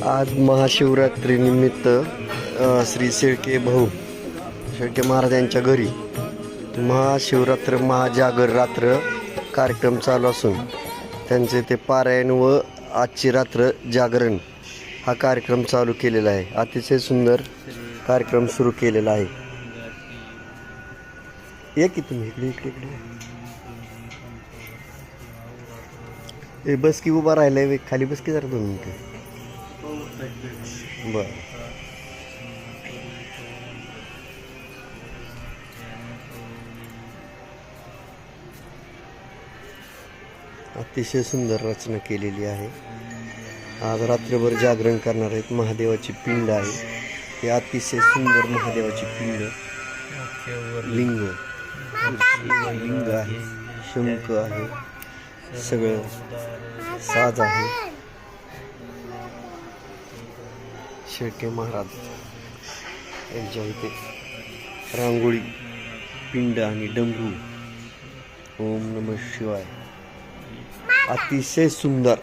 आज महाशिवरात्रीनिमित्त श्री शेळके भाऊ शेळके महाराजांच्या घरी महाशिवरात्र महाजागर रात्र कार्यक्रम चालू असून त्यांचे ते पारायण व आजची रात्र जागरण हा कार्यक्रम चालू केलेला आहे. अतिशय सुंदर कार्यक्रम सुरू केलेला आहे. या की तुम्ही इकडे इकडे इकडे बस की उभा राहिलाय खाली बस की जरा 2 मिनिटं. बर अतिशय सुंदर रचना केलेली आहे. आज रात्रभर जागरण करणार आहेत. महादेवाची पिंड आहे. हे अतिशय सुंदर महादेवाची पिंड लिंग लिंग आहे. शंख आहे. सगळं साज आहे. शेळके महाराज यांच्या इथे रांगोळी पिंड आणि डमरू. ओम नमः शिवाय. अतिशय सुंदर